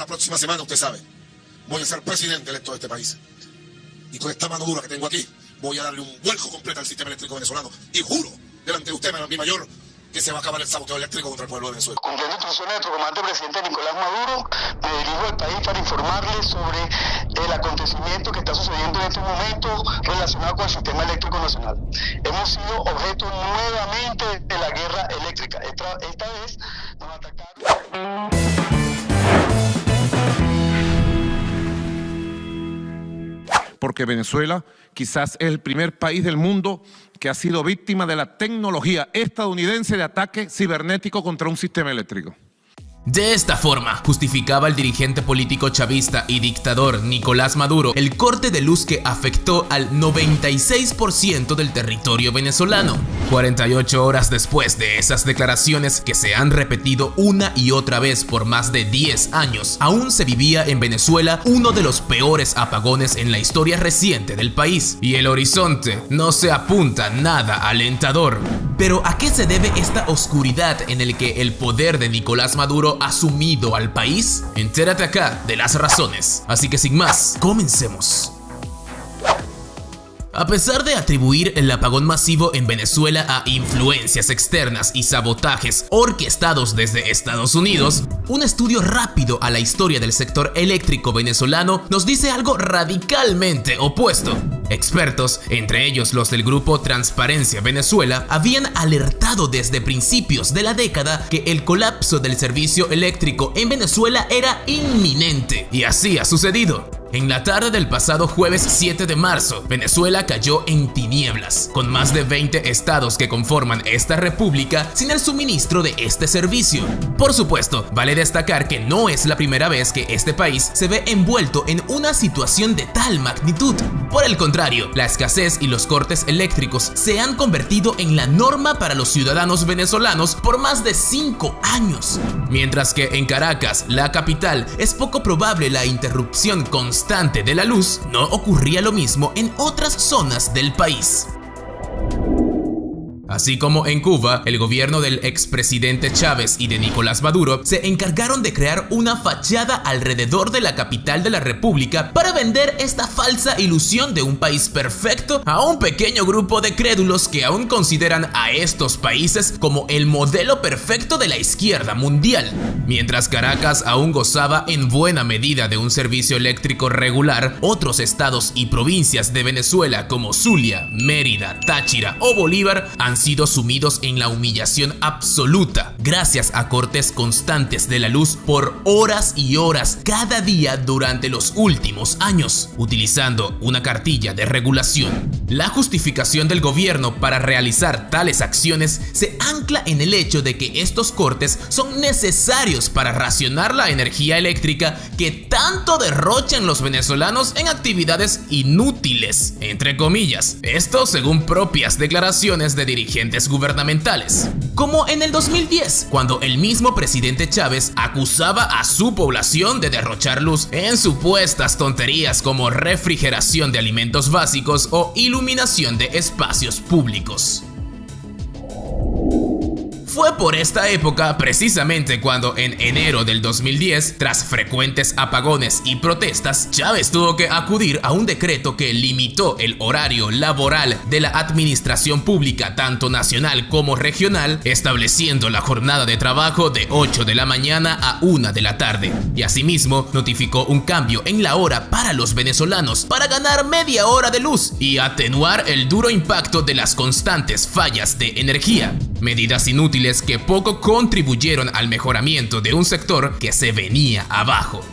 la próxima semana, usted sabe, voy a ser presidente electo de este país. Y con esta mano dura que tengo aquí, voy a darle un vuelco completo al sistema eléctrico venezolano. Y juro, delante de usted, mi mayor, que se va a acabar el saboteo eléctrico contra el pueblo de Venezuela. Cumpliendo instrucciones del comandante presidente Nicolás Maduro, me dirijo al país para informarles sobre el acontecimiento que está sucediendo en este momento relacionado con el sistema eléctrico nacional. Hemos sido objeto nuevamente de la guerra eléctrica. Esta vez nos atacaron. Porque Venezuela quizás es el primer país del mundo que ha sido víctima de la tecnología estadounidense de ataque cibernético contra un sistema eléctrico. De esta forma, justificaba el dirigente político chavista y dictador Nicolás Maduro el corte de luz que afectó al 96% del territorio venezolano. 48 horas después de esas declaraciones que se han repetido una y otra vez por más de 10 años, aún se vivía en Venezuela uno de los peores apagones en la historia reciente del país. Y el horizonte no se apunta nada alentador. Pero ¿a qué se debe esta oscuridad en el que el poder de Nicolás Maduro ha sumido al país? Entérate acá de las razones. Así que sin más, comencemos. A pesar de atribuir el apagón masivo en Venezuela a influencias externas y sabotajes orquestados desde Estados Unidos, un estudio rápido a la historia del sector eléctrico venezolano nos dice algo radicalmente opuesto. Expertos, entre ellos los del grupo Transparencia Venezuela, habían alertado desde principios de la década que el colapso del servicio eléctrico en Venezuela era inminente. Y así ha sucedido. En la tarde del pasado jueves 7 de marzo, Venezuela cayó en tinieblas, con más de 20 estados que conforman esta república sin el suministro de este servicio. Por supuesto, vale destacar que no es la primera vez que este país se ve envuelto en una situación de tal magnitud. Por el contrario, la escasez y los cortes eléctricos se han convertido en la norma para los ciudadanos venezolanos por más de 5 años. Mientras que en Caracas, la capital, es poco probable la interrupción constante de la luz, no ocurría lo mismo en otras zonas del país. Así como en Cuba, el gobierno del expresidente Chávez y de Nicolás Maduro se encargaron de crear una fachada alrededor de la capital de la República para vender esta falsa ilusión de un país perfecto a un pequeño grupo de crédulos que aún consideran a estos países como el modelo perfecto de la izquierda mundial. Mientras Caracas aún gozaba en buena medida de un servicio eléctrico regular, otros estados y provincias de Venezuela como Zulia, Mérida, Táchira o Bolívar han sido sumidos en la humillación absoluta gracias a cortes constantes de la luz por horas y horas cada día durante los últimos años, utilizando una cartilla de regulación. La justificación del gobierno para realizar tales acciones se ancla en el hecho de que estos cortes son necesarios para racionar la energía eléctrica que tanto derrochan los venezolanos en actividades inútiles, entre comillas. Esto según propias declaraciones de dirigentes gubernamentales, como en el 2010, cuando el mismo presidente Chávez acusaba a su población de derrochar luz en supuestas tonterías como refrigeración de alimentos básicos o iluminación de espacios públicos. Fue por esta época precisamente cuando en enero del 2010, tras frecuentes apagones y protestas, Chávez tuvo que acudir a un decreto que limitó el horario laboral de la administración pública tanto nacional como regional, estableciendo la jornada de trabajo de 8 de la mañana a 1 de la tarde. Y asimismo notificó un cambio en la hora para los venezolanos para ganar media hora de luz y atenuar el duro impacto de las constantes fallas de energía. Medidas inútiles que poco contribuyeron al mejoramiento de un sector que se venía abajo.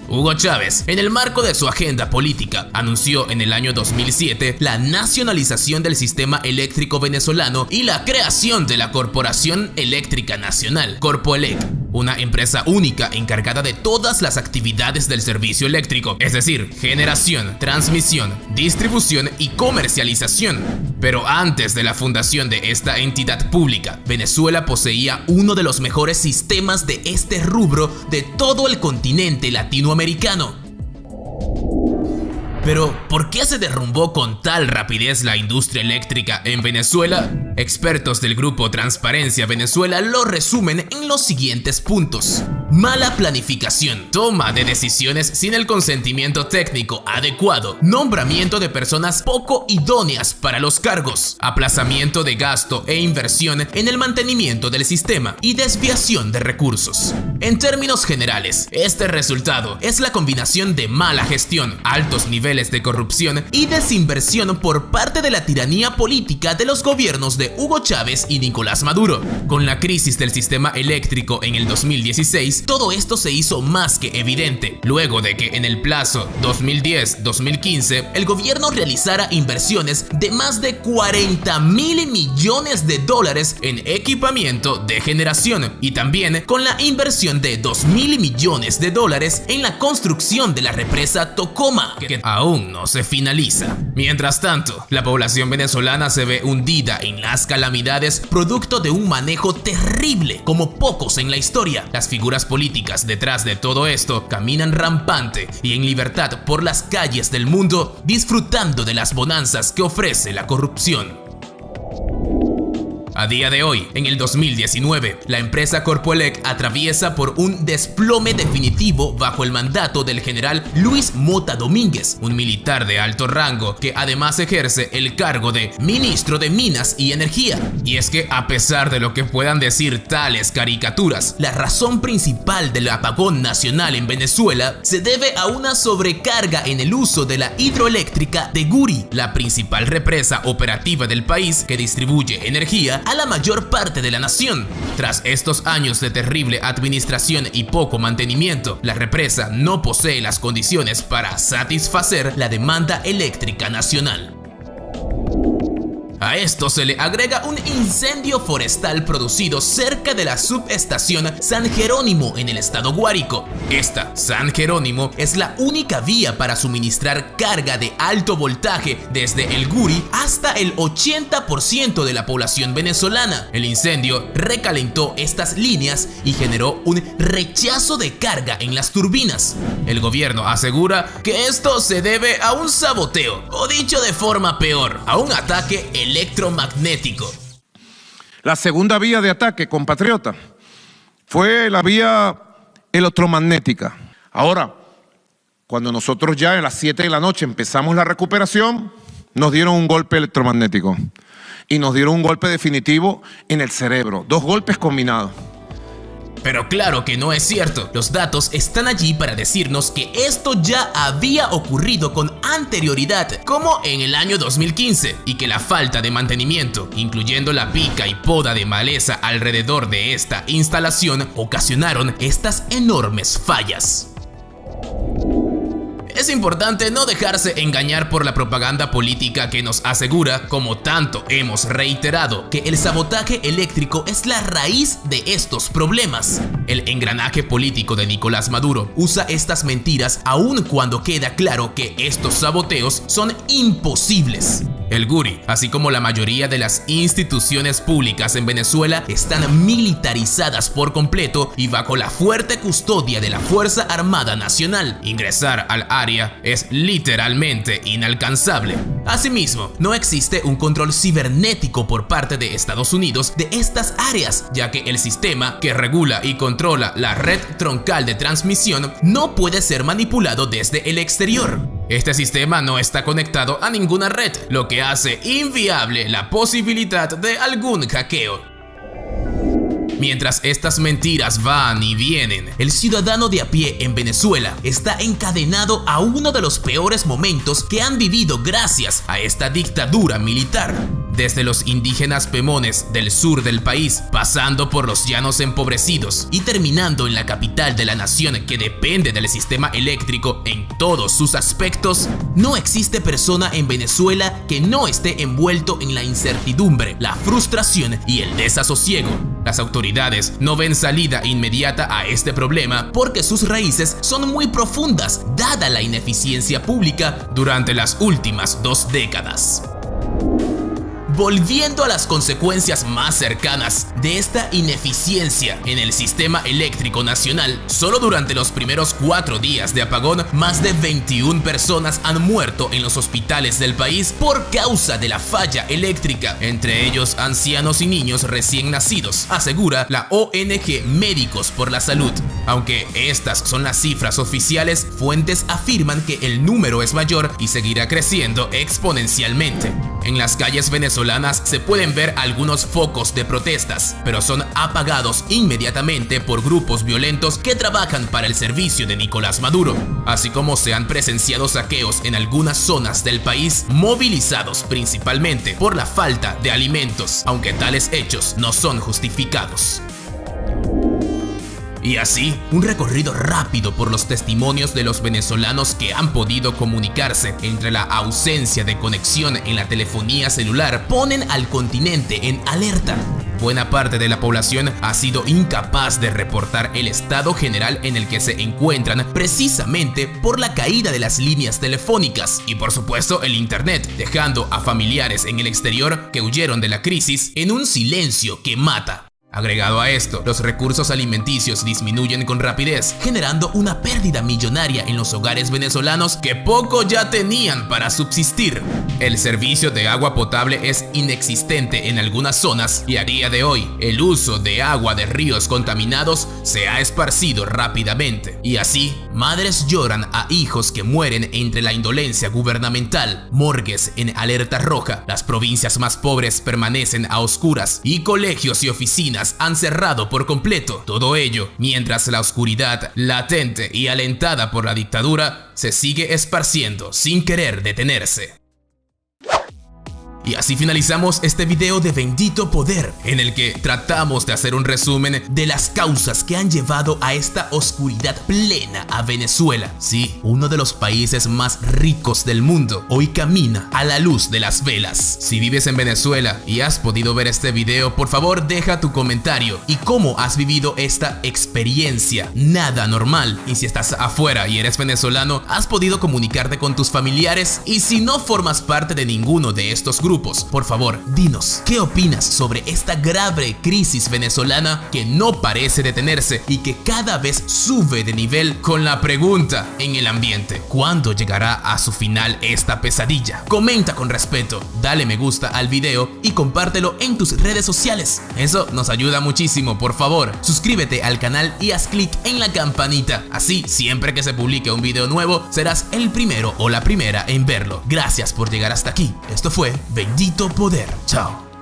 Hugo Chávez, en el marco de su agenda política, anunció en el año 2007 la nacionalización del sistema eléctrico venezolano y la creación de la Corporación Eléctrica Nacional, Corpoelec, una empresa única encargada de todas las actividades del servicio eléctrico, es decir, generación, transmisión, distribución y comercialización. Pero antes de la fundación de esta entidad pública, Venezuela poseía uno de los mejores sistemas de este rubro de todo el continente latinoamericano. Pero, ¿por qué se derrumbó con tal rapidez la industria eléctrica en Venezuela? Expertos del grupo Transparencia Venezuela lo resumen en los siguientes puntos. Mala planificación, toma de decisiones sin el consentimiento técnico adecuado, nombramiento de personas poco idóneas para los cargos, aplazamiento de gasto e inversión en el mantenimiento del sistema y desviación de recursos. En términos generales, este resultado es la combinación de mala gestión, altos niveles de corrupción y desinversión por parte de la tiranía política de los gobiernos de Hugo Chávez y Nicolás Maduro. Con la crisis del sistema eléctrico en el 2016, todo esto se hizo más que evidente, luego de que en el plazo 2010-2015 el gobierno realizara inversiones de más de 40.000 millones de dólares en equipamiento de generación y también con la inversión de 2.000 millones de dólares en la construcción de la represa Tocoma, que aún no se finaliza. Mientras tanto, la población venezolana se ve hundida en las calamidades producto de un manejo terrible como pocos en la historia. Las figuras políticas detrás de todo esto caminan rampante y en libertad por las calles del mundo, disfrutando de las bonanzas que ofrece la corrupción. A día de hoy, en el 2019, la empresa Corpoelec atraviesa por un desplome definitivo bajo el mandato del general Luis Mota Domínguez, un militar de alto rango que además ejerce el cargo de ministro de Minas y Energía. Y es que a pesar de lo que puedan decir tales caricaturas, la razón principal del apagón nacional en Venezuela se debe a una sobrecarga en el uso de la hidroeléctrica de Guri, la principal represa operativa del país que distribuye energía a la mayor parte de la nación. Tras estos años de terrible administración y poco mantenimiento, la represa no posee las condiciones para satisfacer la demanda eléctrica nacional. A esto se le agrega un incendio forestal producido cerca de la subestación San Jerónimo en el estado Guárico. Esta, San Jerónimo, es la única vía para suministrar carga de alto voltaje desde el Guri hasta el 80% de la población venezolana. El incendio recalentó estas líneas y generó un rechazo de carga en las turbinas. El gobierno asegura que esto se debe a un saboteo, o dicho de forma peor, a un ataque electromagnético. La segunda vía de ataque, compatriota, fue la vía electromagnética. Ahora, cuando nosotros ya a las 7 de la noche empezamos la recuperación, nos dieron un golpe electromagnético y nos dieron un golpe definitivo en el cerebro, 2 golpes combinados. Pero claro que no es cierto, los datos están allí para decirnos que esto ya había ocurrido con anterioridad, como en el año 2015, y que la falta de mantenimiento, incluyendo la pica y poda de maleza alrededor de esta instalación, ocasionaron estas enormes fallas. Es importante no dejarse engañar por la propaganda política que nos asegura, como tanto hemos reiterado, que el sabotaje eléctrico es la raíz de estos problemas. El engranaje político de Nicolás Maduro usa estas mentiras aun cuando queda claro que estos saboteos son imposibles. El Guri, así como la mayoría de las instituciones públicas en Venezuela, están militarizadas por completo y bajo la fuerte custodia de la Fuerza Armada Nacional. Ingresar al área es literalmente inalcanzable. Asimismo, no existe un control cibernético por parte de Estados Unidos de estas áreas, ya que el sistema que regula y controla la red troncal de transmisión no puede ser manipulado desde el exterior. Este sistema no está conectado a ninguna red, lo que hace inviable la posibilidad de algún hackeo. Mientras estas mentiras van y vienen, el ciudadano de a pie en Venezuela está encadenado a uno de los peores momentos que han vivido gracias a esta dictadura militar. Desde los indígenas pemones del sur del país, pasando por los llanos empobrecidos y terminando en la capital de la nación que depende del sistema eléctrico en todos sus aspectos, no existe persona en Venezuela que no esté envuelto en la incertidumbre, la frustración y el desasosiego. Las autoridades no ven salida inmediata a este problema porque sus raíces son muy profundas, dada la ineficiencia pública durante las últimas 2 décadas. Volviendo a las consecuencias más cercanas de esta ineficiencia en el sistema eléctrico nacional, solo durante los primeros 4 días de apagón, más de 21 personas han muerto en los hospitales del país por causa de la falla eléctrica, entre ellos ancianos y niños recién nacidos, asegura la ONG Médicos por la Salud. Aunque estas son las cifras oficiales, fuentes afirman que el número es mayor y seguirá creciendo exponencialmente. En las calles venezolanas se pueden ver algunos focos de protestas, pero son apagados inmediatamente por grupos violentos que trabajan para el servicio de Nicolás Maduro, así como se han presenciado saqueos en algunas zonas del país, movilizados principalmente por la falta de alimentos, aunque tales hechos no son justificados. Y así, un recorrido rápido por los testimonios de los venezolanos que han podido comunicarse entre la ausencia de conexión en la telefonía celular ponen al continente en alerta. Buena parte de la población ha sido incapaz de reportar el estado general en el que se encuentran precisamente por la caída de las líneas telefónicas y por supuesto el internet, dejando a familiares en el exterior que huyeron de la crisis en un silencio que mata. Agregado a esto, los recursos alimenticios disminuyen con rapidez, generando una pérdida millonaria en los hogares venezolanos que poco ya tenían para subsistir. El servicio de agua potable es inexistente en algunas zonas y a día de hoy, el uso de agua de ríos contaminados se ha esparcido rápidamente. Y así, madres lloran a hijos que mueren entre la indolencia gubernamental, morgues en alerta roja, las provincias más pobres permanecen a oscuras y colegios y oficinas han cerrado por completo. Todo ello mientras la oscuridad, latente y alentada por la dictadura, se sigue esparciendo sin querer detenerse. Y así finalizamos este video de Bendito Poder, en el que tratamos de hacer un resumen de las causas que han llevado a esta oscuridad plena a Venezuela. Sí, uno de los países más ricos del mundo hoy camina a la luz de las velas. Si vives en Venezuela y has podido ver este video, por favor deja tu comentario y cómo has vivido esta experiencia nada normal. Y si estás afuera y eres venezolano, has podido comunicarte con tus familiares. Y si no formas parte de ninguno de estos grupos, por favor, dinos, ¿qué opinas sobre esta grave crisis venezolana que no parece detenerse y que cada vez sube de nivel con la pregunta en el ambiente? ¿Cuándo llegará a su final esta pesadilla? Comenta con respeto, dale me gusta al video y compártelo en tus redes sociales. Eso nos ayuda muchísimo, por favor. Suscríbete al canal y haz clic en la campanita. Así, siempre que se publique un video nuevo, serás el primero o la primera en verlo. Gracias por llegar hasta aquí. Esto fue Bendito Poder. Chao.